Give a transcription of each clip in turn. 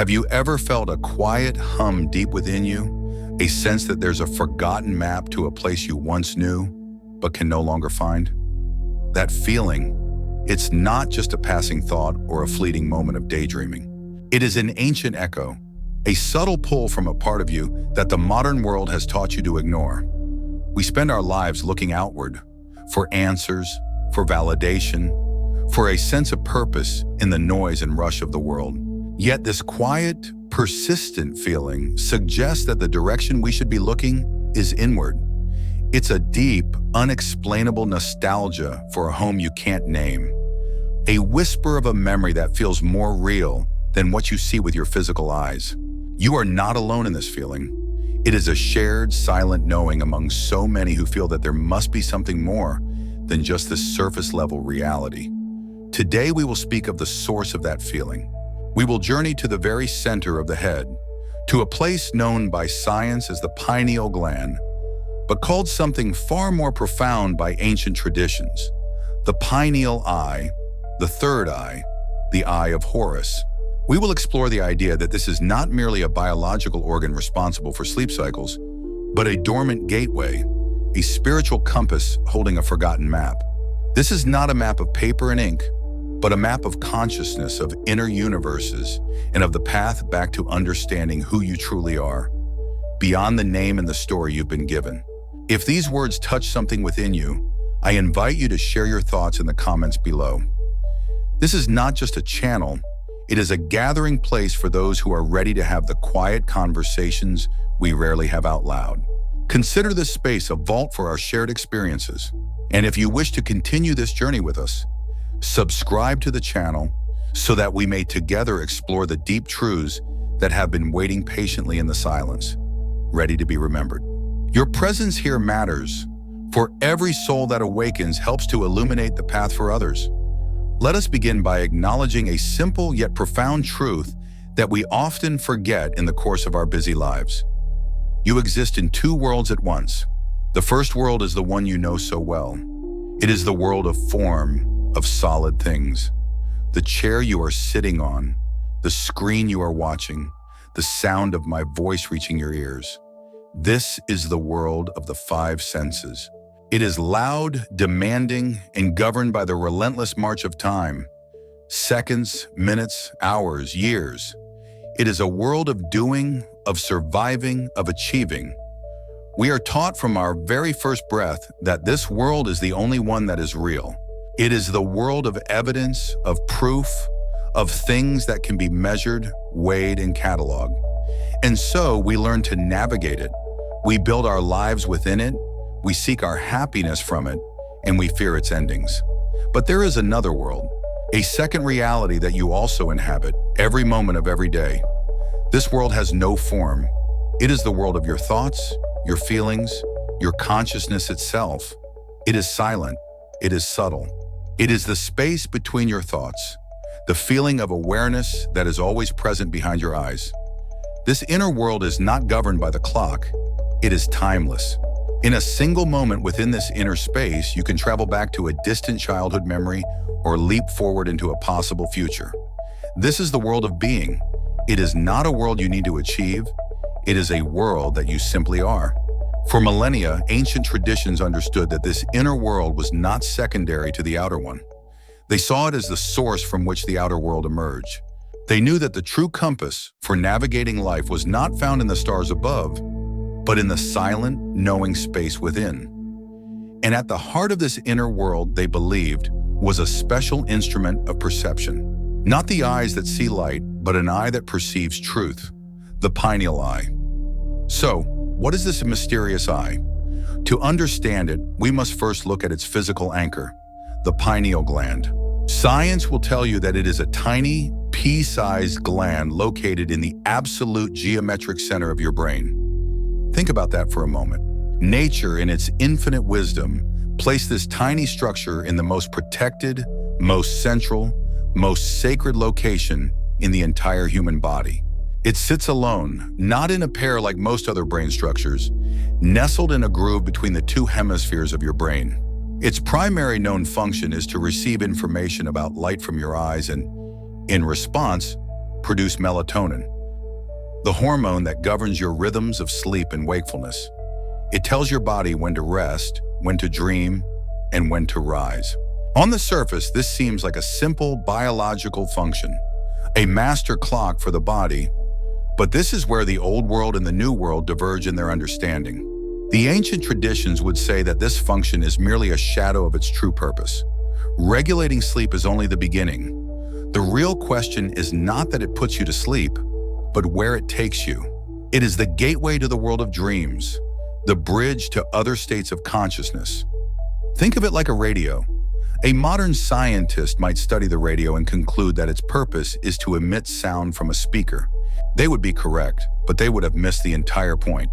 Have you ever felt a quiet hum deep within you? A sense that there's a forgotten map to a place you once knew, but can no longer find? That feeling, it's not just a passing thought or a fleeting moment of daydreaming. It is an ancient echo, a subtle pull from a part of you that the modern world has taught you to ignore. We spend our lives looking outward for answers, for validation, for a sense of purpose in the noise and rush of the world. Yet this quiet, persistent feeling suggests that the direction we should be looking is inward. It's a deep, unexplainable nostalgia for a home you can't name. A whisper of a memory that feels more real than what you see with your physical eyes. You are not alone in this feeling. It is a shared, silent knowing among so many who feel that there must be something more than just this surface-level reality. Today we will speak of the source of that feeling. We will journey to the very center of the head, to a place known by science as the pineal gland, but called something far more profound by ancient traditions. The pineal eye, the third eye, the eye of Horus. We will explore the idea that this is not merely a biological organ responsible for sleep cycles, but a dormant gateway, a spiritual compass holding a forgotten map. This is not a map of paper and ink, but a map of consciousness, of inner universes, and of the path back to understanding who you truly are, beyond the name and the story you've been given. If these words touch something within you, I invite you to share your thoughts in the comments below. This is not just a channel, it is a gathering place for those who are ready to have the quiet conversations we rarely have out loud. Consider this space a vault for our shared experiences. And if you wish to continue this journey with us, subscribe to the channel so that we may together explore the deep truths that have been waiting patiently in the silence, ready to be remembered. Your presence here matters, for every soul that awakens helps to illuminate the path for others. Let us begin by acknowledging a simple yet profound truth that we often forget in the course of our busy lives. You exist in two worlds at once. The first world is the one you know so well. It is the world of form, of solid things. The chair you are sitting on, the screen you are watching, the sound of my voice reaching your ears. This is the world of the five senses. It is loud, demanding, and governed by the relentless march of time. Seconds, minutes, hours, years. It is a world of doing, of surviving, of achieving. We are taught from our very first breath that this world is the only one that is real. It is the world of evidence, of proof, of things that can be measured, weighed, and cataloged. And so we learn to navigate it. We build our lives within it, we seek our happiness from it, and we fear its endings. But there is another world, a second reality that you also inhabit every moment of every day. This world has no form. It is the world of your thoughts, your feelings, your consciousness itself. It is silent. It is subtle. It is the space between your thoughts, the feeling of awareness that is always present behind your eyes. This inner world is not governed by the clock. It is timeless. In a single moment within this inner space, you can travel back to a distant childhood memory or leap forward into a possible future. This is the world of being. It is not a world you need to achieve. It is a world that you simply are. For millennia, ancient traditions understood that this inner world was not secondary to the outer one. They saw it as the source from which the outer world emerged. They knew that the true compass for navigating life was not found in the stars above, but in the silent, knowing space within. And at the heart of this inner world, they believed, was a special instrument of perception. Not the eyes that see light, but an eye that perceives truth, the pineal eye. So, what is this mysterious eye? To understand it, we must first look at its physical anchor, the pineal gland. Science will tell you that it is a tiny, pea-sized gland located in the absolute geometric center of your brain. Think about that for a moment. Nature, in its infinite wisdom, placed this tiny structure in the most protected, most central, most sacred location in the entire human body. It sits alone, not in a pair like most other brain structures, nestled in a groove between the two hemispheres of your brain. Its primary known function is to receive information about light from your eyes and, in response, produce melatonin, the hormone that governs your rhythms of sleep and wakefulness. It tells your body when to rest, when to dream, and when to rise. On the surface, this seems like a simple biological function, a master clock for the body, but this is where the old world and the new world diverge in their understanding. The ancient traditions would say that this function is merely a shadow of its true purpose. Regulating sleep is only the beginning. The real question is not that it puts you to sleep, but where it takes you. It is the gateway to the world of dreams, the bridge to other states of consciousness. Think of it like a radio. A modern scientist might study the radio and conclude that its purpose is to emit sound from a speaker. They would be correct, but they would have missed the entire point.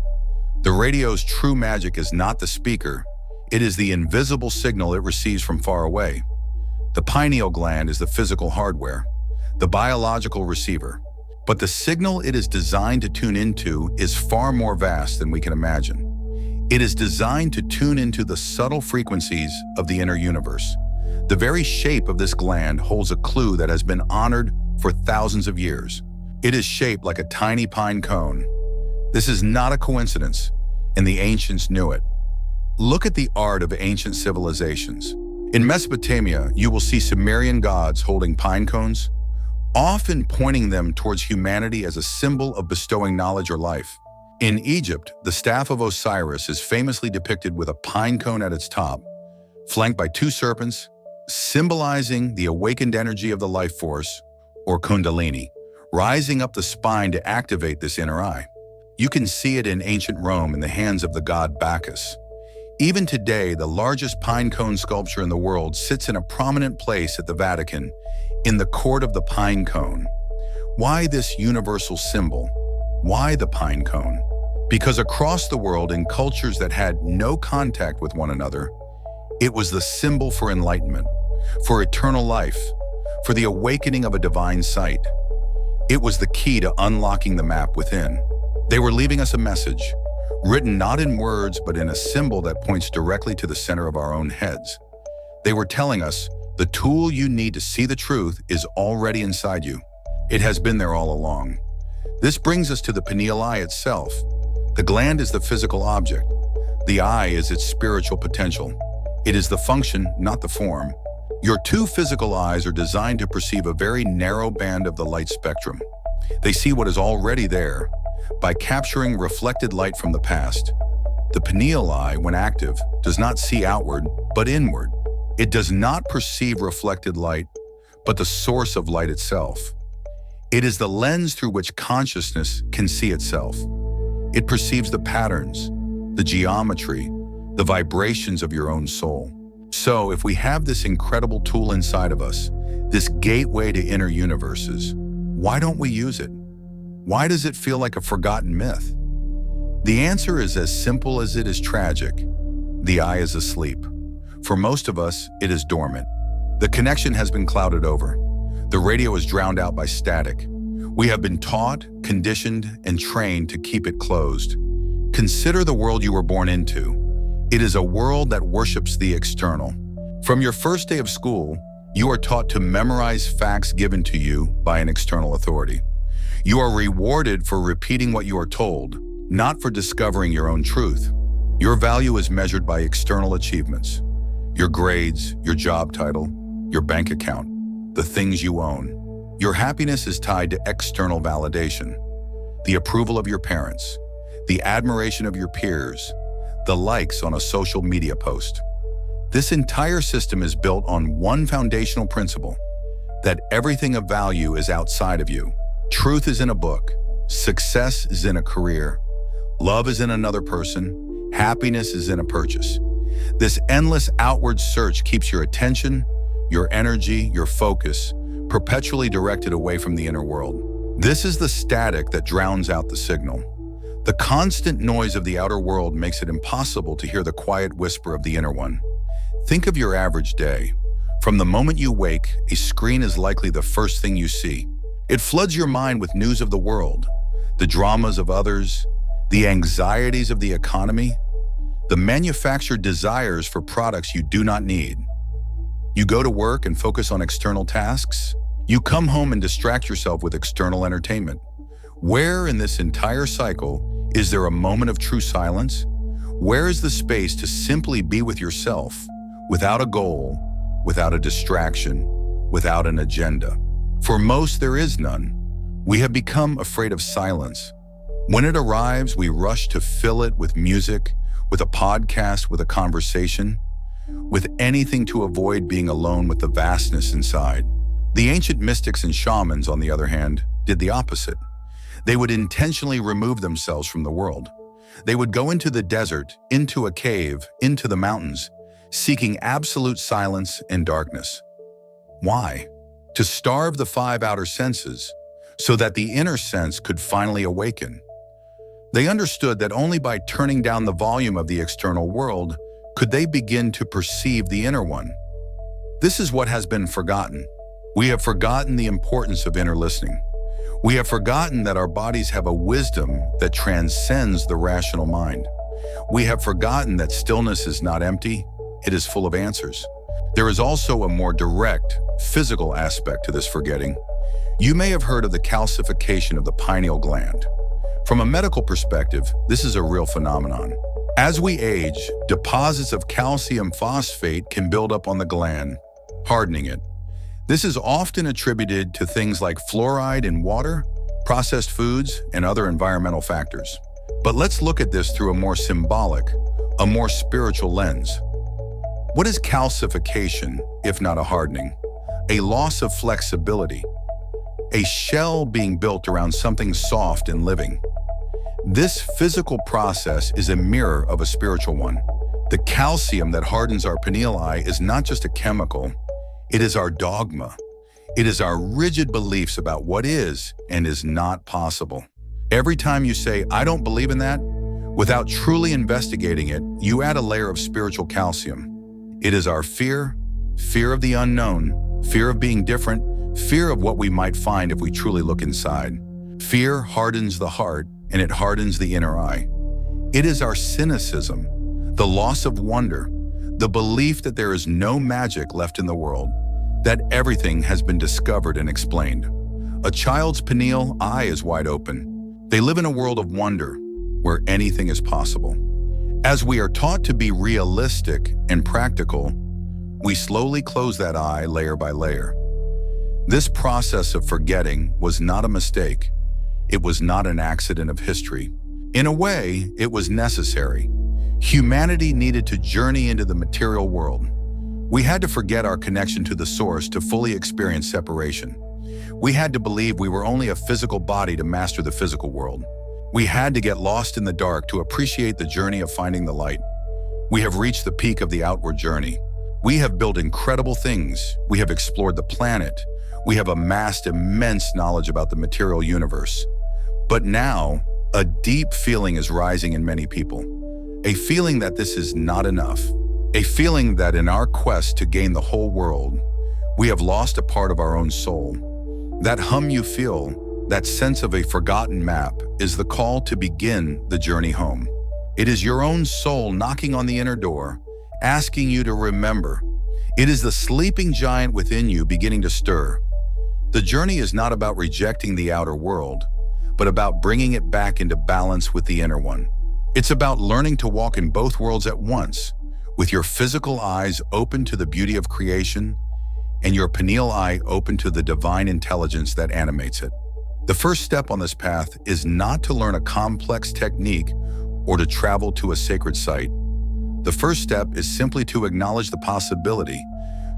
The radio's true magic is not the speaker, it is the invisible signal it receives from far away. The pineal gland is the physical hardware, the biological receiver. But the signal it is designed to tune into is far more vast than we can imagine. It is designed to tune into the subtle frequencies of the inner universe. The very shape of this gland holds a clue that has been honored for thousands of years. It is shaped like a tiny pine cone. This is not a coincidence, and the ancients knew it. Look at the art of ancient civilizations. In Mesopotamia, you will see Sumerian gods holding pine cones, often pointing them towards humanity as a symbol of bestowing knowledge or life. In Egypt, the staff of Osiris is famously depicted with a pine cone at its top, flanked by two serpents, symbolizing the awakened energy of the life force, or kundalini, rising up the spine to activate this inner eye. You can see it in ancient Rome in the hands of the god Bacchus. Even today, the largest pine cone sculpture in the world sits in a prominent place at the Vatican, in the court of the pine cone. Why this universal symbol? Why the pine cone? Because across the world, in cultures that had no contact with one another, it was the symbol for enlightenment, for eternal life, for the awakening of a divine sight. It was the key to unlocking the map within. They were leaving us a message, written not in words but in a symbol that points directly to the center of our own heads. They were telling us, the tool you need to see the truth is already inside you. It has been there all along. This brings us to the pineal eye itself. The gland is the physical object. The eye is its spiritual potential. It is the function, not the form. Your two physical eyes are designed to perceive a very narrow band of the light spectrum. They see what is already there by capturing reflected light from the past. The pineal eye, when active, does not see outward, but inward. It does not perceive reflected light, but the source of light itself. It is the lens through which consciousness can see itself. It perceives the patterns, the geometry, the vibrations of your own soul. So, if we have this incredible tool inside of us, this gateway to inner universes, why don't we use it? Why does it feel like a forgotten myth? The answer is as simple as it is tragic. The eye is asleep. For most of us, it is dormant. The connection has been clouded over. The radio is drowned out by static. We have been taught, conditioned, and trained to keep it closed. Consider the world you were born into. It is a world that worships the external. From your first day of school, you are taught to memorize facts given to you by an external authority. You are rewarded for repeating what you are told, not for discovering your own truth. Your value is measured by external achievements. Your grades, your job title, your bank account, the things you own. Your happiness is tied to external validation, the approval of your parents, the admiration of your peers, the likes on a social media post. This entire system is built on one foundational principle, that everything of value is outside of you. Truth is in a book, success is in a career, love is in another person, happiness is in a purchase. This endless outward search keeps your attention, your energy, your focus perpetually directed away from the inner world. This is the static that drowns out the signal. The constant noise of the outer world makes it impossible to hear the quiet whisper of the inner one. Think of your average day. From the moment you wake, a screen is likely the first thing you see. It floods your mind with news of the world, the dramas of others, the anxieties of the economy, the manufactured desires for products you do not need. You go to work and focus on external tasks. You come home and distract yourself with external entertainment. Where in this entire cycle is there a moment of true silence? Where is the space to simply be with yourself, without a goal, without a distraction, without an agenda? For most, there is none. We have become afraid of silence. When it arrives, we rush to fill it with music, with a podcast, with a conversation, with anything to avoid being alone with the vastness inside. The ancient mystics and shamans, on the other hand, did the opposite. They would intentionally remove themselves from the world. They would go into the desert, into a cave, into the mountains, seeking absolute silence and darkness. Why? To starve the five outer senses, so that the inner sense could finally awaken. They understood that only by turning down the volume of the external world could they begin to perceive the inner one. This is what has been forgotten. We have forgotten the importance of inner listening. We have forgotten that our bodies have a wisdom that transcends the rational mind. We have forgotten that stillness is not empty, it is full of answers. There is also a more direct, physical aspect to this forgetting. You may have heard of the calcification of the pineal gland. From a medical perspective, this is a real phenomenon. As we age, deposits of calcium phosphate can build up on the gland, hardening it. This is often attributed to things like fluoride in water, processed foods, and other environmental factors. But let's look at this through a more symbolic, a more spiritual lens. What is calcification, if not a hardening? A loss of flexibility, a shell being built around something soft and living. This physical process is a mirror of a spiritual one. The calcium that hardens our pineal eye is not just a chemical, it is our dogma. It is our rigid beliefs about what is and is not possible. Every time you say, "I don't believe in that," without truly investigating it, you add a layer of spiritual calcium. It is our fear of the unknown, fear of being different, fear of what we might find if we truly look inside. Fear hardens the heart, and it hardens the inner eye. It is our cynicism, the loss of wonder, the belief that there is no magic left in the world, that everything has been discovered and explained. A child's pineal eye is wide open. They live in a world of wonder, where anything is possible. As we are taught to be realistic and practical, we slowly close that eye layer by layer. This process of forgetting was not a mistake. It was not an accident of history. In a way, it was necessary. Humanity needed to journey into the material world. We had to forget our connection to the source to fully experience separation. We had to believe we were only a physical body to master the physical world. We had to get lost in the dark to appreciate the journey of finding the light. We have reached the peak of the outward journey. We have built incredible things. We have explored the planet. We have amassed immense knowledge about the material universe. But now, a deep feeling is rising in many people. A feeling that this is not enough. A feeling that in our quest to gain the whole world, we have lost a part of our own soul. That hum you feel, that sense of a forgotten map, is the call to begin the journey home. It is your own soul knocking on the inner door, asking you to remember. It is the sleeping giant within you beginning to stir. The journey is not about rejecting the outer world, but about bringing it back into balance with the inner one. It's about learning to walk in both worlds at once, with your physical eyes open to the beauty of creation and your pineal eye open to the divine intelligence that animates it. The first step on this path is not to learn a complex technique or to travel to a sacred site. The first step is simply to acknowledge the possibility,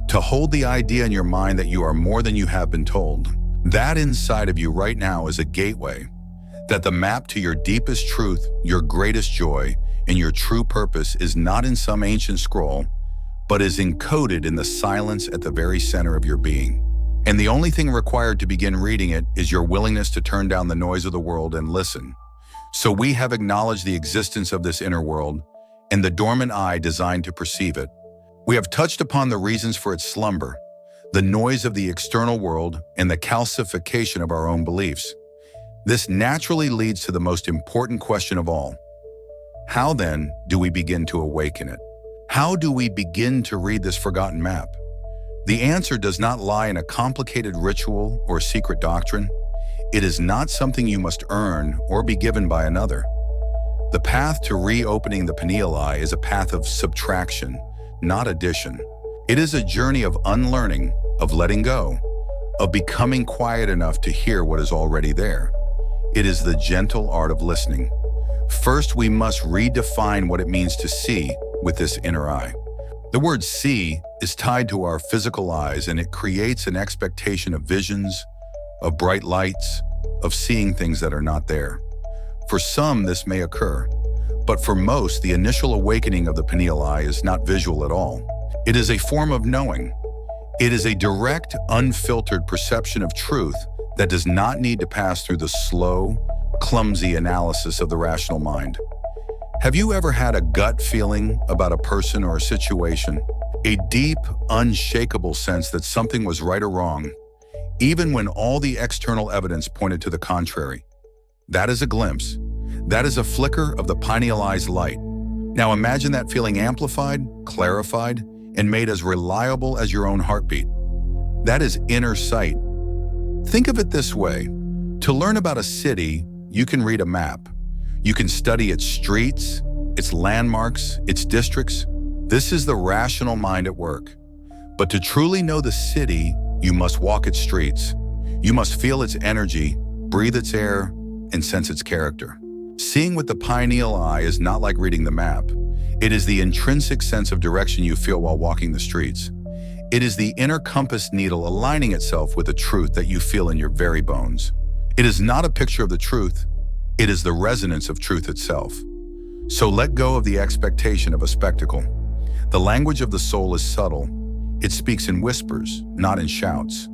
to hold the idea in your mind that you are more than you have been told. That inside of you right now is a gateway, that the map to your deepest truth, your greatest joy, and your true purpose is not in some ancient scroll, but is encoded in the silence at the very center of your being. And the only thing required to begin reading it is your willingness to turn down the noise of the world and listen. So we have acknowledged the existence of this inner world and the dormant eye designed to perceive it. We have touched upon the reasons for its slumber, the noise of the external world, and the calcification of our own beliefs. This naturally leads to the most important question of all. How then do we begin to awaken it? How do we begin to read this forgotten map? The answer does not lie in a complicated ritual or secret doctrine. It is not something you must earn or be given by another. The path to reopening the pineal eye is a path of subtraction, not addition. It is a journey of unlearning, of letting go, of becoming quiet enough to hear what is already there. It is the gentle art of listening. First, we must redefine what it means to see with this inner eye. The word see is tied to our physical eyes, and it creates an expectation of visions, of bright lights, of seeing things that are not there. For some, this may occur, but for most, the initial awakening of the pineal eye is not visual at all. It is a form of knowing. It is a direct, unfiltered perception of truth that does not need to pass through the slow, clumsy analysis of the rational mind. Have you ever had a gut feeling about a person or a situation? A deep, unshakable sense that something was right or wrong, even when all the external evidence pointed to the contrary. That is a glimpse. That is a flicker of the pineal eye's light. Now imagine that feeling amplified, clarified, and made as reliable as your own heartbeat. That is inner sight. Think of it this way. To learn about a city, you can read a map. You can study its streets, its landmarks, its districts. This is the rational mind at work. But to truly know the city, you must walk its streets. You must feel its energy, breathe its air, and sense its character. Seeing with the pineal eye is not like reading the map. It is the intrinsic sense of direction you feel while walking the streets. It is the inner compass needle aligning itself with the truth that you feel in your very bones. It is not a picture of the truth. It is the resonance of truth itself. So let go of the expectation of a spectacle. The language of the soul is subtle. It speaks in whispers, not in shouts.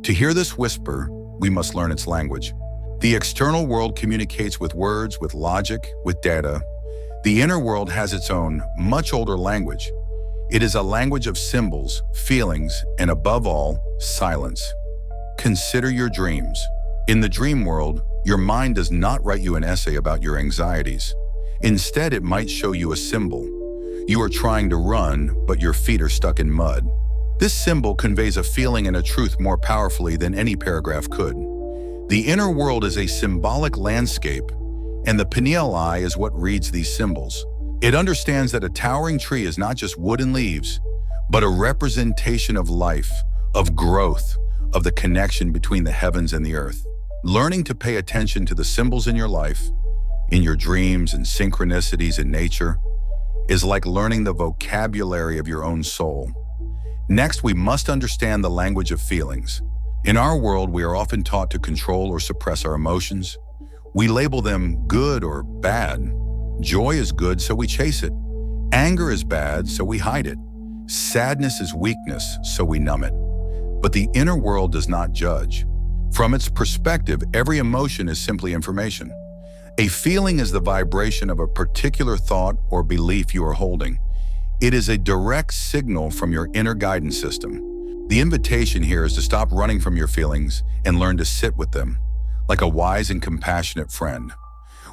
To hear this whisper, we must learn its language. The external world communicates with words, with logic, with data. The inner world has its own, much older language. It is a language of symbols, feelings, and above all, silence. Consider your dreams. In the dream world, your mind does not write you an essay about your anxieties. Instead, it might show you a symbol. You are trying to run, but your feet are stuck in mud. This symbol conveys a feeling and a truth more powerfully than any paragraph could. The inner world is a symbolic landscape, and the pineal eye is what reads these symbols. It understands that a towering tree is not just wood and leaves, but a representation of life, of growth, of the connection between the heavens and the earth. Learning to pay attention to the symbols in your life, in your dreams and synchronicities in nature, is like learning the vocabulary of your own soul. Next, we must understand the language of feelings. In our world, we are often taught to control or suppress our emotions. We label them good or bad. Joy is good, so we chase it. Anger is bad, so we hide it. Sadness is weakness, so we numb it. But the inner world does not judge. From its perspective, every emotion is simply information. A feeling is the vibration of a particular thought or belief you are holding. It is a direct signal from your inner guidance system. The invitation here is to stop running from your feelings and learn to sit with them, like a wise and compassionate friend.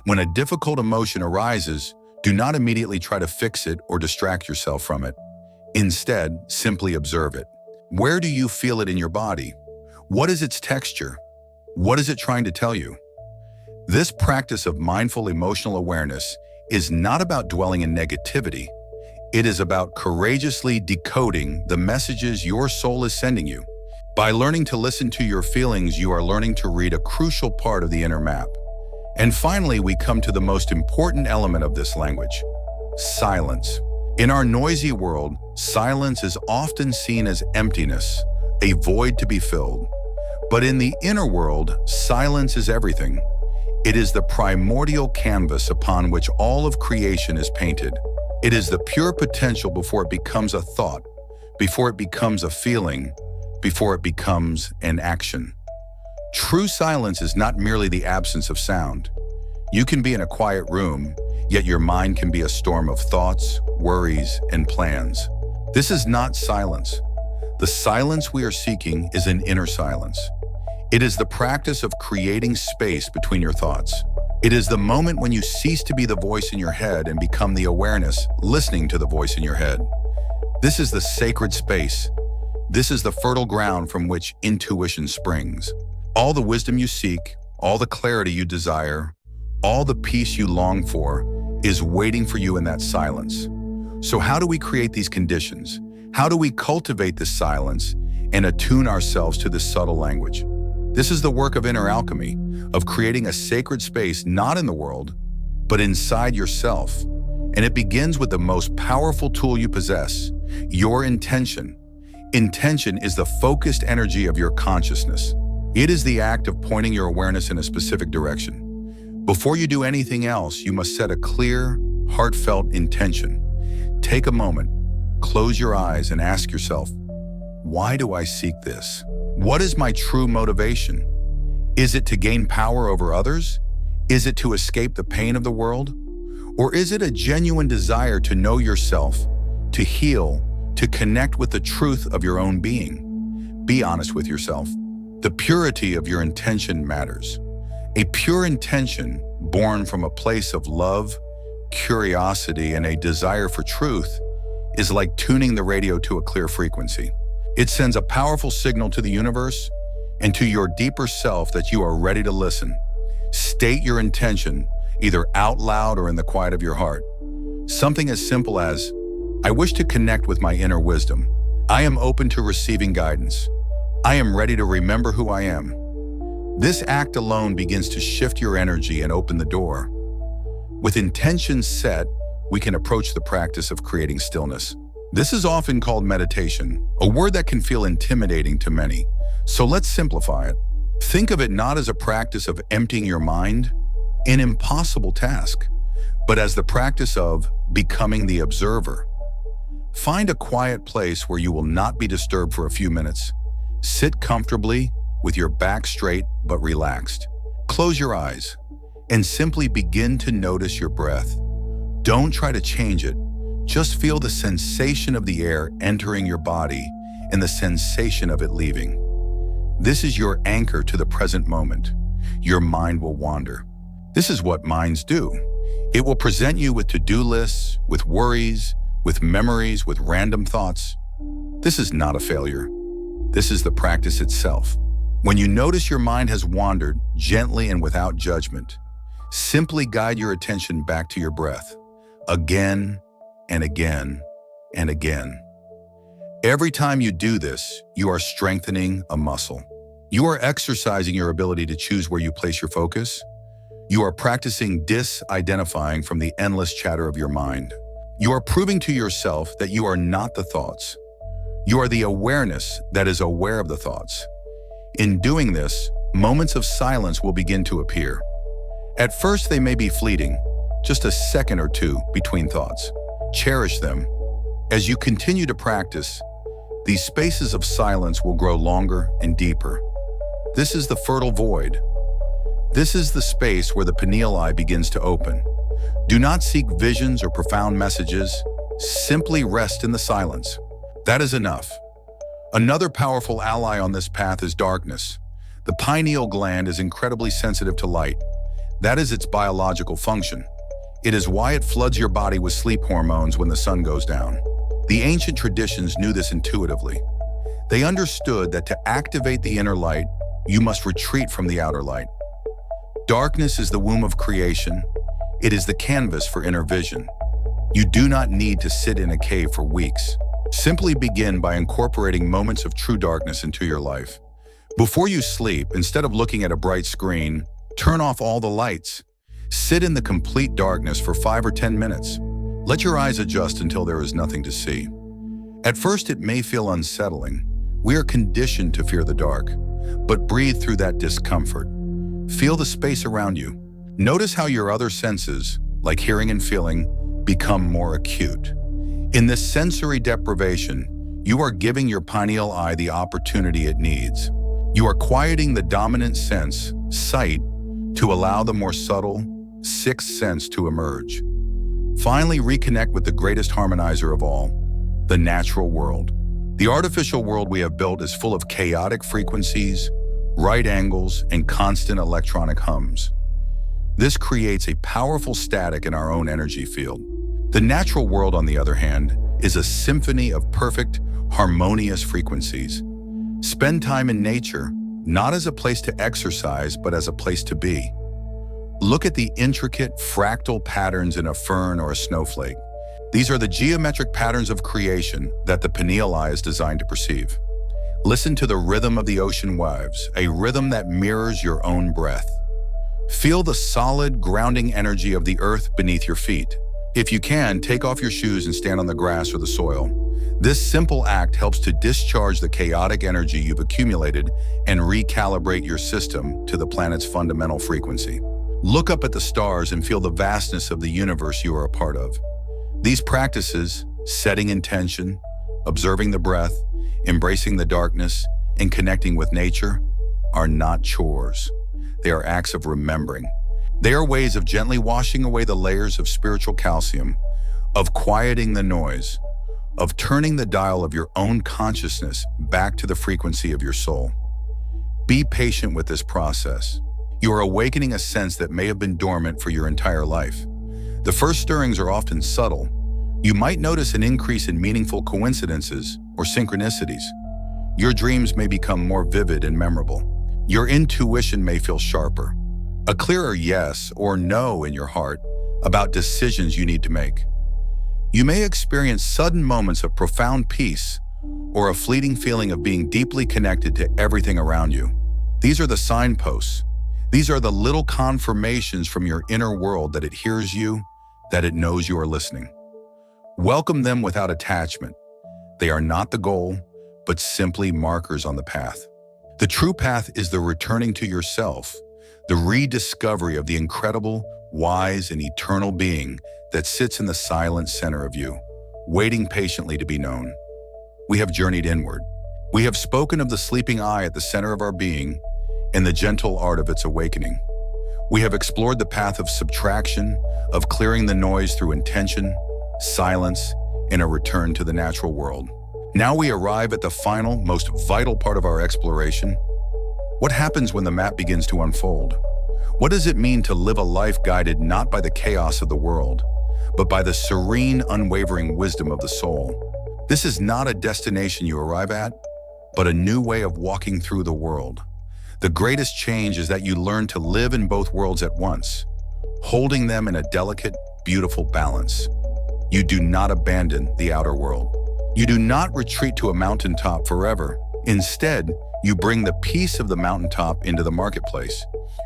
When a difficult emotion arises, do not immediately try to fix it or distract yourself from it. Instead, simply observe it. Where do you feel it in your body? What is its texture? What is it trying to tell you? This practice of mindful emotional awareness is not about dwelling in negativity. It is about courageously decoding the messages your soul is sending you. By learning to listen to your feelings, you are learning to read a crucial part of the inner map. And finally, we come to the most important element of this language: silence. In our noisy world, silence is often seen as emptiness, a void to be filled. But in the inner world, silence is everything. It is the primordial canvas upon which all of creation is painted. It is the pure potential before it becomes a thought, before it becomes a feeling, before it becomes an action. True silence is not merely the absence of sound. You can be in a quiet room, yet your mind can be a storm of thoughts, worries, and plans. This is not silence. The silence we are seeking is an inner silence. It is the practice of creating space between your thoughts. It is the moment when you cease to be the voice in your head and become the awareness listening to the voice in your head. This is the sacred space. This is the fertile ground from which intuition springs. All the wisdom you seek, all the clarity you desire, all the peace you long for is waiting for you in that silence. So how do we create these conditions? How do we cultivate this silence and attune ourselves to this subtle language? This is the work of inner alchemy, of creating a sacred space not in the world, but inside yourself. And it begins with the most powerful tool you possess, your intention. Intention is the focused energy of your consciousness. It is the act of pointing your awareness in a specific direction. Before you do anything else, you must set a clear, heartfelt intention. Take a moment, close your eyes, and ask yourself, why do I seek this? What is my true motivation? Is it to gain power over others? Is it to escape the pain of the world? Or is it a genuine desire to know yourself, to heal, to connect with the truth of your own being? Be honest with yourself. The purity of your intention matters. A pure intention, born from a place of love, curiosity, and a desire for truth, is like tuning the radio to a clear frequency. It sends a powerful signal to the universe and to your deeper self that you are ready to listen. State your intention, either out loud or in the quiet of your heart. Something as simple as, I wish to connect with my inner wisdom. I am open to receiving guidance. I am ready to remember who I am. This act alone begins to shift your energy and open the door. With intentions set, we can approach the practice of creating stillness. This is often called meditation, a word that can feel intimidating to many. So let's simplify it. Think of it not as a practice of emptying your mind, an impossible task, but as the practice of becoming the observer. Find a quiet place where you will not be disturbed for a few minutes. Sit comfortably with your back straight but relaxed. Close your eyes and simply begin to notice your breath. Don't try to change it. Just feel the sensation of the air entering your body and the sensation of it leaving. This is your anchor to the present moment. Your mind will wander. This is what minds do. It will present you with to-do lists, with worries, with memories, with random thoughts. This is not a failure. This is the practice itself. When you notice your mind has wandered, gently and without judgment, simply guide your attention back to your breath, again and again and again. Every time you do this, you are strengthening a muscle. You are exercising your ability to choose where you place your focus. You are practicing disidentifying from the endless chatter of your mind. You are proving to yourself that you are not the thoughts. You are the awareness that is aware of the thoughts. In doing this, moments of silence will begin to appear. At first, they may be fleeting, just a second or two between thoughts. Cherish them. As you continue to practice, these spaces of silence will grow longer and deeper. This is the fertile void. This is the space where the pineal eye begins to open. Do not seek visions or profound messages. Simply rest in the silence. That is enough. Another powerful ally on this path is darkness. The pineal gland is incredibly sensitive to light. That is its biological function. It is why it floods your body with sleep hormones when the sun goes down. The ancient traditions knew this intuitively. They understood that to activate the inner light, you must retreat from the outer light. Darkness is the womb of creation. It is the canvas for inner vision. You do not need to sit in a cave for weeks. Simply begin by incorporating moments of true darkness into your life. Before you sleep, instead of looking at a bright screen, turn off all the lights. Sit in the complete darkness for 5 or 10 minutes. Let your eyes adjust until there is nothing to see. At first, it may feel unsettling. We are conditioned to fear the dark, but breathe through that discomfort. Feel the space around you. Notice how your other senses, like hearing and feeling, become more acute. In this sensory deprivation, you are giving your pineal eye the opportunity it needs. You are quieting the dominant sense, sight, to allow the more subtle, sixth sense to emerge. Finally, reconnect with the greatest harmonizer of all, the natural world. The artificial world we have built is full of chaotic frequencies, right angles, and constant electronic hums. This creates a powerful static in our own energy field. The natural world, on the other hand, is a symphony of perfect, harmonious frequencies. Spend time in nature, not as a place to exercise, but as a place to be. Look at the intricate fractal patterns in a fern or a snowflake. These are the geometric patterns of creation that the pineal eye is designed to perceive. Listen to the rhythm of the ocean waves, a rhythm that mirrors your own breath. Feel the solid, grounding energy of the earth beneath your feet. If you can, take off your shoes and stand on the grass or the soil. This simple act helps to discharge the chaotic energy you've accumulated and recalibrate your system to the planet's fundamental frequency. Look up at the stars and feel the vastness of the universe you are a part of. These practices, setting intention, observing the breath, embracing the darkness, and connecting with nature, are not chores. They are acts of remembering. They are ways of gently washing away the layers of spiritual calcium, of quieting the noise, of turning the dial of your own consciousness back to the frequency of your soul. Be patient with this process. You are awakening a sense that may have been dormant for your entire life. The first stirrings are often subtle. You might notice an increase in meaningful coincidences or synchronicities. Your dreams may become more vivid and memorable. Your intuition may feel sharper. A clearer yes or no in your heart about decisions you need to make. You may experience sudden moments of profound peace or a fleeting feeling of being deeply connected to everything around you. These are the signposts. These are the little confirmations from your inner world that it hears you, that it knows you are listening. Welcome them without attachment. They are not the goal, but simply markers on the path. The true path is the returning to yourself, the rediscovery of the incredible, wise, and eternal being that sits in the silent center of you, waiting patiently to be known. We have journeyed inward. We have spoken of the sleeping eye at the center of our being and the gentle art of its awakening. We have explored the path of subtraction, of clearing the noise through intention, silence, and a return to the natural world. Now we arrive at the final, most vital part of our exploration. What happens when the map begins to unfold? What does it mean to live a life guided not by the chaos of the world, but by the serene, unwavering wisdom of the soul? This is not a destination you arrive at, but a new way of walking through the world. The greatest change is that you learn to live in both worlds at once, holding them in a delicate, beautiful balance. You do not abandon the outer world. You do not retreat to a mountaintop forever. Instead, you bring the peace of the mountaintop into the marketplace.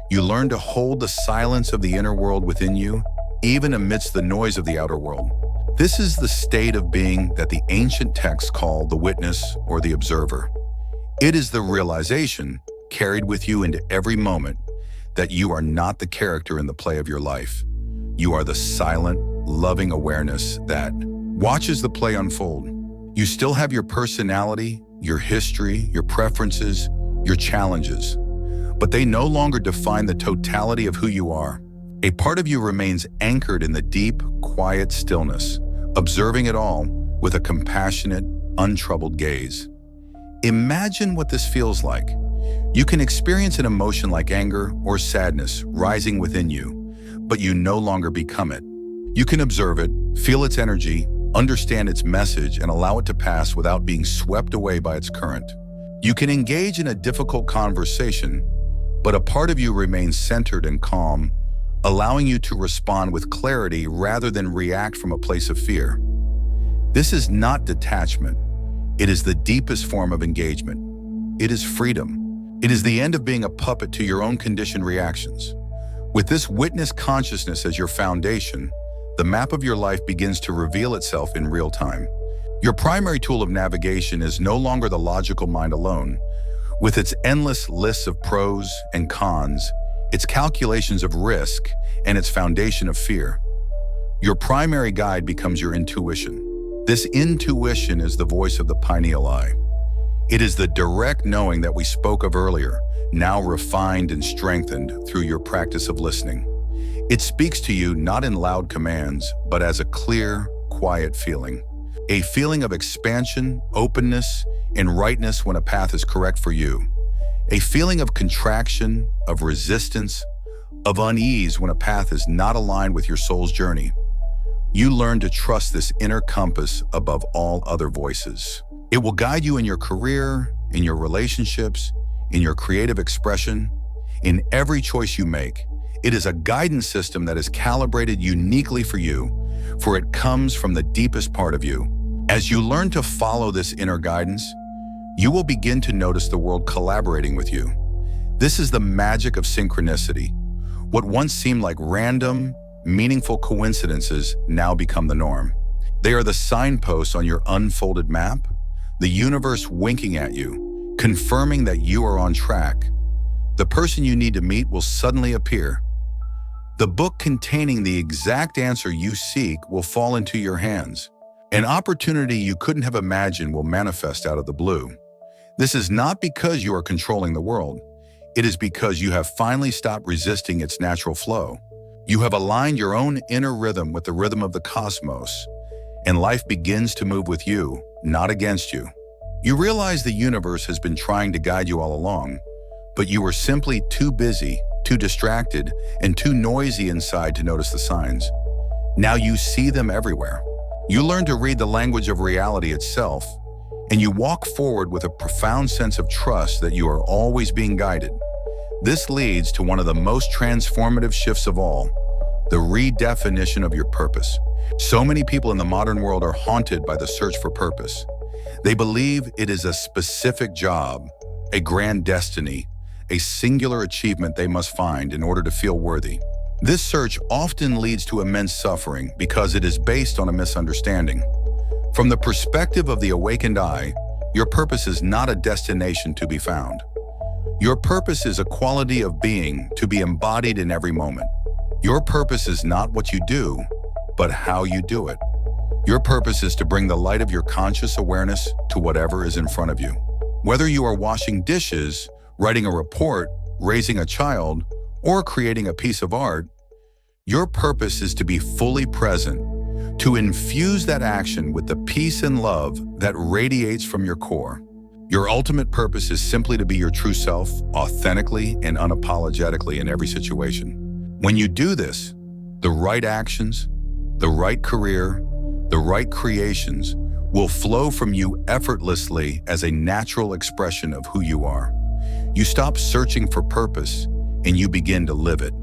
You learn to hold the silence of the inner world within you, even amidst the noise of the outer world. This is the state of being that the ancient texts call the witness or the observer. It is the realization, carried with you into every moment, that you are not the character in the play of your life. You are the silent, loving awareness that watches the play unfold. You still have your personality, your history, your preferences, your challenges, but they no longer define the totality of who you are. A part of you remains anchored in the deep, quiet stillness, observing it all with a compassionate, untroubled gaze. Imagine what this feels like. You can experience an emotion like anger or sadness rising within you, but you no longer become it. You can observe it, feel its energy, understand its message, and allow it to pass without being swept away by its current. You can engage in a difficult conversation, but a part of you remains centered and calm, allowing you to respond with clarity rather than react from a place of fear. This is not detachment. It is the deepest form of engagement. It is freedom. It is the end of being a puppet to your own conditioned reactions. With this witness consciousness as your foundation, the map of your life begins to reveal itself in real time. Your primary tool of navigation is no longer the logical mind alone. With its endless lists of pros and cons, its calculations of risk, and its foundation of fear, your primary guide becomes your intuition. This intuition is the voice of the pineal eye. It is the direct knowing that we spoke of earlier, now refined and strengthened through your practice of listening. It speaks to you not in loud commands, but as a clear, quiet feeling. A feeling of expansion, openness, and rightness when a path is correct for you. A feeling of contraction, of resistance, of unease when a path is not aligned with your soul's journey. You learn to trust this inner compass above all other voices. It will guide you in your career, in your relationships, in your creative expression, in every choice you make. It is a guidance system that is calibrated uniquely for you, for it comes from the deepest part of you. As you learn to follow this inner guidance, you will begin to notice the world collaborating with you. This is the magic of synchronicity. What once seemed like random, meaningful coincidences now become the norm. They are the signposts on your unfolded map, the universe winking at you, confirming that you are on track. The person you need to meet will suddenly appear. The book containing the exact answer you seek will fall into your hands. An opportunity you couldn't have imagined will manifest out of the blue. This is not because you are controlling the world. It is because you have finally stopped resisting its natural flow. You have aligned your own inner rhythm with the rhythm of the cosmos, and life begins to move with you, not against you. You realize the universe has been trying to guide you all along, but you were simply too busy, too distracted, and too noisy inside to notice the signs. Now you see them everywhere. You learn to read the language of reality itself, and you walk forward with a profound sense of trust that you are always being guided. This leads to one of the most transformative shifts of all, the redefinition of your purpose. So many people in the modern world are haunted by the search for purpose. They believe it is a specific job, a grand destiny, a singular achievement they must find in order to feel worthy. This search often leads to immense suffering because it is based on a misunderstanding. From the perspective of the awakened eye, your purpose is not a destination to be found. Your purpose is a quality of being to be embodied in every moment. Your purpose is not what you do, but how you do it. Your purpose is to bring the light of your conscious awareness to whatever is in front of you. Whether you are washing dishes, writing a report, raising a child, or creating a piece of art, your purpose is to be fully present, to infuse that action with the peace and love that radiates from your core. Your ultimate purpose is simply to be your true self, authentically and unapologetically in every situation. When you do this, the right actions, the right career, the right creations will flow from you effortlessly as a natural expression of who you are. You stop searching for purpose and you begin to live it.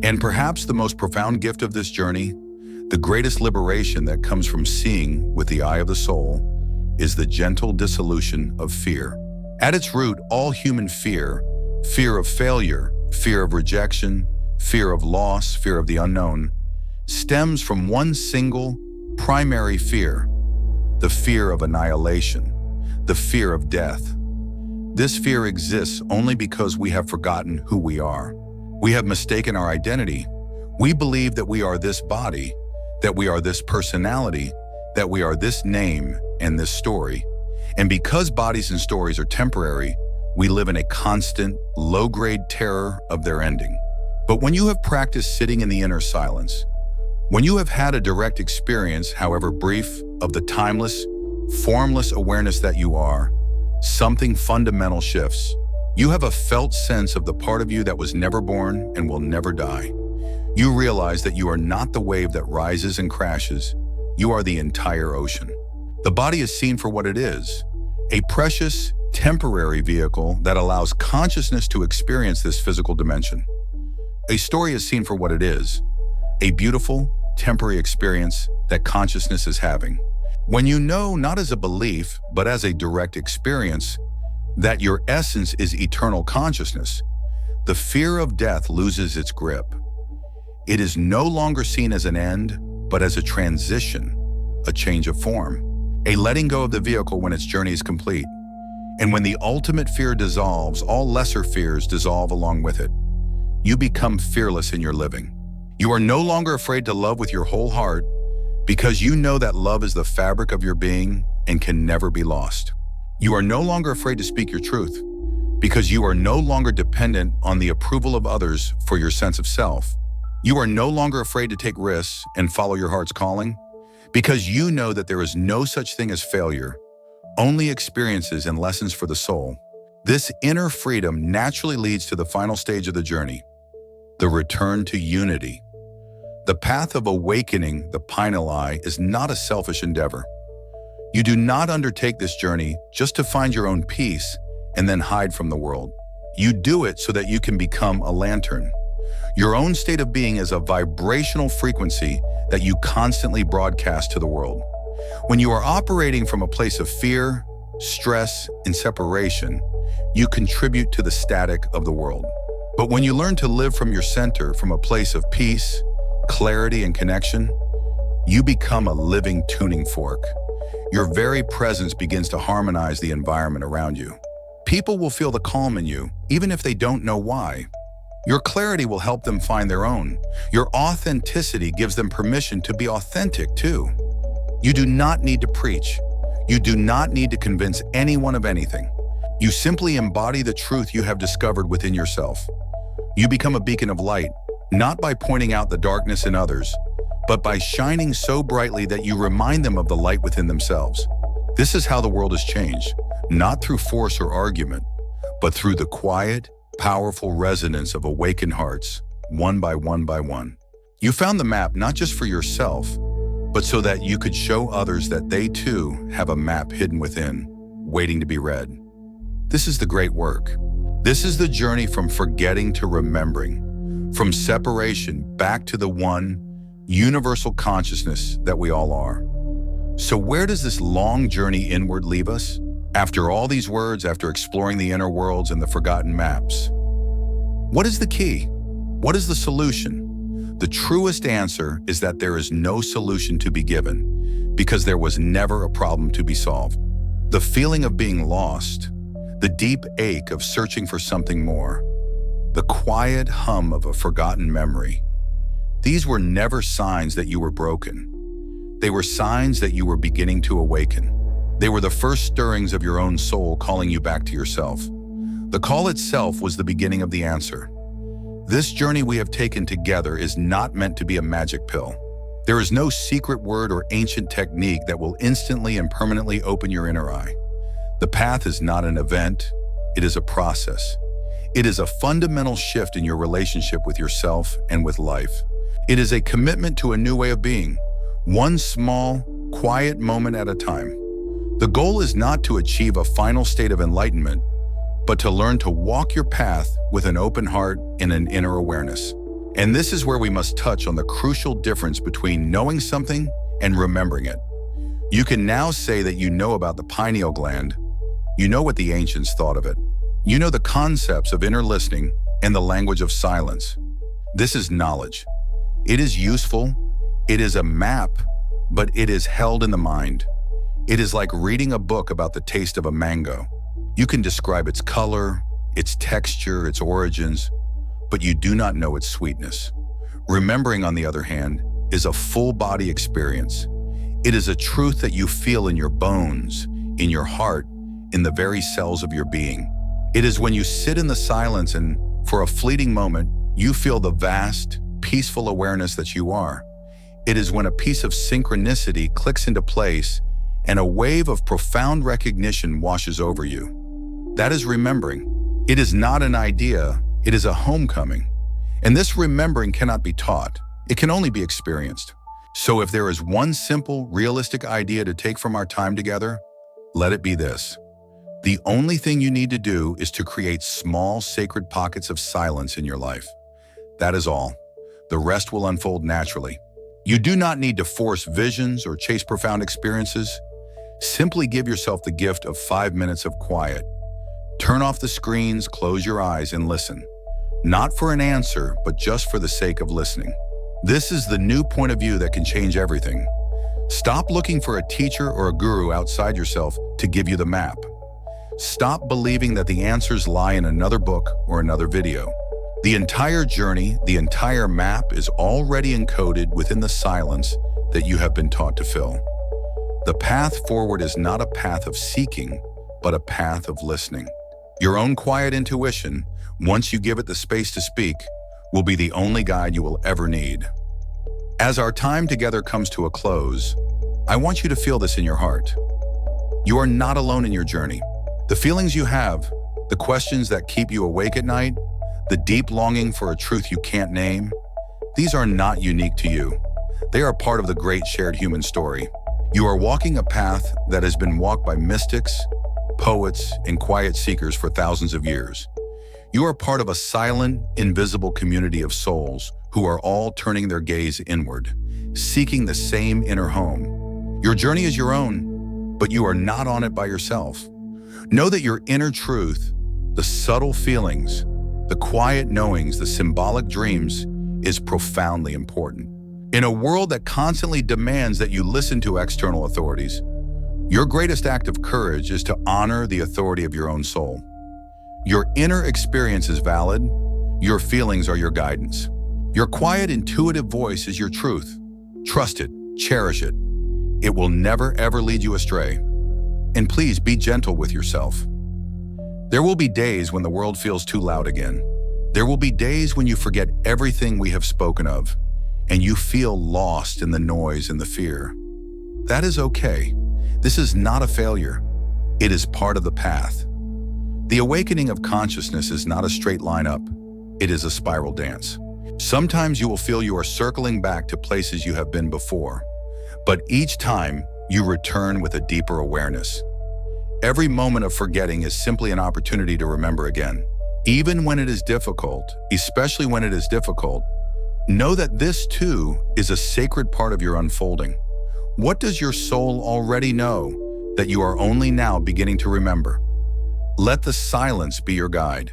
And perhaps the most profound gift of this journey, the greatest liberation that comes from seeing with the eye of the soul, is the gentle dissolution of fear. At its root, all human fear, fear of failure, fear of rejection, fear of loss, fear of the unknown, stems from one single, primary fear, the fear of annihilation, the fear of death. This fear exists only because we have forgotten who we are. We have mistaken our identity. We believe that we are this body, that we are this personality, that we are this name and this story. And because bodies and stories are temporary, we live in a constant, low-grade terror of their ending. But when you have practiced sitting in the inner silence, when you have had a direct experience, however brief, of the timeless, formless awareness that you are, something fundamental shifts. You have a felt sense of the part of you that was never born and will never die. You realize that you are not the wave that rises and crashes. You are the entire ocean. The body is seen for what it is, a precious, temporary vehicle that allows consciousness to experience this physical dimension. A story is seen for what it is, a beautiful, temporary experience that consciousness is having. When you know, not as a belief, but as a direct experience, that your essence is eternal consciousness, the fear of death loses its grip. It is no longer seen as an end, but as a transition, a change of form, a letting go of the vehicle when its journey is complete. And when the ultimate fear dissolves, all lesser fears dissolve along with it. You become fearless in your living. You are no longer afraid to love with your whole heart because you know that love is the fabric of your being and can never be lost. You are no longer afraid to speak your truth because you are no longer dependent on the approval of others for your sense of self. You are no longer afraid to take risks and follow your heart's calling because you know that there is no such thing as failure, only experiences and lessons for the soul. This inner freedom naturally leads to the final stage of the journey, the return to unity. The path of awakening the Pineal Eye is not a selfish endeavor. You do not undertake this journey just to find your own peace and then hide from the world. You do it so that you can become a lantern. Your own state of being is a vibrational frequency that you constantly broadcast to the world. When you are operating from a place of fear, stress, and separation, you contribute to the static of the world. But when you learn to live from your center, from a place of peace, clarity, and connection, you become a living tuning fork. Your very presence begins to harmonize the environment around you. People will feel the calm in you, even if they don't know why. Your clarity will help them find their own. Your authenticity gives them permission to be authentic too. You do not need to preach. You do not need to convince anyone of anything. You simply embody the truth you have discovered within yourself. You become a beacon of light, not by pointing out the darkness in others, but by shining so brightly that you remind them of the light within themselves. This is how the world has changed, not through force or argument, but through the quiet, powerful resonance of awakened hearts, one by one by one. You found the map not just for yourself, but so that you could show others that they too have a map hidden within, waiting to be read. This is the great work. This is the journey from forgetting to remembering, from separation back to the one, universal consciousness that we all are. So where does this long journey inward leave us? After all these words, after exploring the inner worlds and the forgotten maps, what is the key? What is the solution? The truest answer is that there is no solution to be given, because there was never a problem to be solved. The feeling of being lost, the deep ache of searching for something more, the quiet hum of a forgotten memory, these were never signs that you were broken. They were signs that you were beginning to awaken. They were the first stirrings of your own soul calling you back to yourself. The call itself was the beginning of the answer. This journey we have taken together is not meant to be a magic pill. There is no secret word or ancient technique that will instantly and permanently open your inner eye. The path is not an event, it is a process. It is a fundamental shift in your relationship with yourself and with life. It is a commitment to a new way of being, one small, quiet moment at a time. The goal is not to achieve a final state of enlightenment, but to learn to walk your path with an open heart and an inner awareness. And this is where we must touch on the crucial difference between knowing something and remembering it. You can now say that you know about the pineal gland. You know what the ancients thought of it. You know the concepts of inner listening and the language of silence. This is knowledge. It is useful. It is a map, but it is held in the mind. It is like reading a book about the taste of a mango. You can describe its color, its texture, its origins, but you do not know its sweetness. Remembering, on the other hand, is a full-body experience. It is a truth that you feel in your bones, in your heart, in the very cells of your being. It is when you sit in the silence and, for a fleeting moment, you feel the vast, peaceful awareness that you are. It is when a piece of synchronicity clicks into place and a wave of profound recognition washes over you. That is remembering. It is not an idea, it is a homecoming. And this remembering cannot be taught. It can only be experienced. So if there is one simple, realistic idea to take from our time together, let it be this. The only thing you need to do is to create small, sacred pockets of silence in your life. That is all. The rest will unfold naturally. You do not need to force visions or chase profound experiences. Simply give yourself the gift of 5 minutes of quiet. Turn off the screens, close your eyes, and listen. Not for an answer, but just for the sake of listening. This is the new point of view that can change everything. Stop looking for a teacher or a guru outside yourself to give you the map. Stop believing that the answers lie in another book or another video. The entire journey, the entire map is already encoded within the silence that you have been taught to fill. The path forward is not a path of seeking, but a path of listening. Your own quiet intuition, once you give it the space to speak, will be the only guide you will ever need. As our time together comes to a close, I want you to feel this in your heart. You are not alone in your journey. The feelings you have, the questions that keep you awake at night, the deep longing for a truth you can't name, these are not unique to you. They are part of the great shared human story. You are walking a path that has been walked by mystics, poets, and quiet seekers for thousands of years. You are part of a silent, invisible community of souls who are all turning their gaze inward, seeking the same inner home. Your journey is your own, but you are not on it by yourself. Know that your inner truth, the subtle feelings, the quiet knowings, the symbolic dreams, is profoundly important. In a world that constantly demands that you listen to external authorities, your greatest act of courage is to honor the authority of your own soul. Your inner experience is valid. Your feelings are your guidance. Your quiet, intuitive voice is your truth. Trust it, cherish it. It will never, ever lead you astray. And please be gentle with yourself. There will be days when the world feels too loud again. There will be days when you forget everything we have spoken of, and you feel lost in the noise and the fear. That is okay. This is not a failure. It is part of the path. The awakening of consciousness is not a straight line up. It is a spiral dance. Sometimes you will feel you are circling back to places you have been before, but each time you return with a deeper awareness. Every moment of forgetting is simply an opportunity to remember again. Even when it is difficult, especially when it is difficult, know that this too is a sacred part of your unfolding. What does your soul already know that you are only now beginning to remember? Let the silence be your guide.